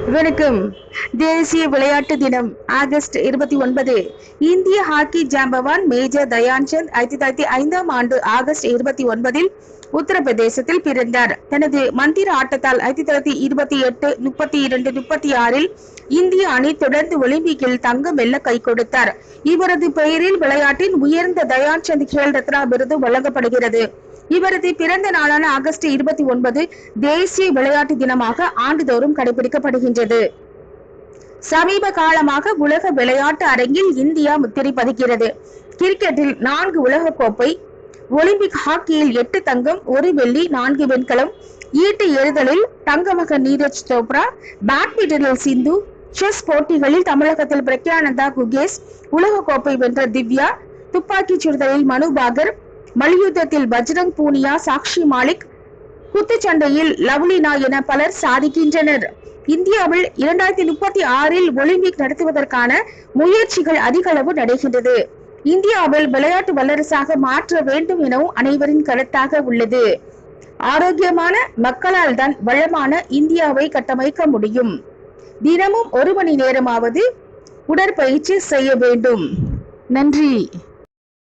வணக்கம். தேசிய விளையாட்டு தினம் ஆகஸ்ட் 29. இந்திய ஹாக்கி ஜாம்பவான் மேஜர் தயான்சந்த் 1905 ஆண்டு ஆகஸ்ட் 29 உத்தரப்பிரதேசத்தில் பிறந்தார். தனது மந்திர ஆட்டத்தால் 1928, 32, 36 இந்திய அணி தொடர்ந்து ஒலிம்பிக்கில் தங்கம் வெல்ல கை கொடுத்தார். இவரது பெயரில் விளையாட்டின் உயர்ந்த தயான்சந்த் கேல் ரத்னா விருது வழங்கப்படுகிறது. இவரது பிறந்த நாளான ஆகஸ்ட் 29 தேசிய விளையாட்டு தினமாக ஆண்டுதோறும் கடைபிடிக்கப்படுகின்றது. சமீப காலமாக உலக விளையாட்டு அரங்கில் இந்தியா முத்திரை பதிக்கிறது. கிரிக்கெட்டில் 4 உலக கோப்பை, ஒலிம்பிக் ஹாக்கியில் 8 தங்கம், 1 வெள்ளி, 4 வெண்கலம், ஈட்டு எறிதலில் தங்கமகன் நீரஜ் சோப்ரா, பேட்மிண்டனில் சிந்து, செஸ் போட்டிகளில் தமிழகத்தில் பிரக்யானந்தா குகேஷ், உலக கோப்பை வென்ற திவ்யா, துப்பாக்கிச் சுடுதலில் மனு பாகர், மல்யுத்தத்தில் பஜ்ரங் பூனியா, சாக்ஷி மாலிக், குத்துச்சண்டையில் லவ்லினா என பலர் சாதிக்கின்றனர். இந்தியாவில் 2036 ஒலிம்பிக் நடத்துவதற்கான முயற்சிகள் அதிக அளவு நடைகின்றது. இந்தியாவில் விளையாட்டு வல்லரசாக மாற்ற வேண்டும் எனவும் அனைவரின் கருத்தாக உள்ளது. ஆரோக்கியமான மக்களால் தான் வளமான இந்தியாவை கட்டமைக்க முடியும். தினமும் 1 மணி நேரமாவது உடற்பயிற்சி செய்ய வேண்டும். நன்றி.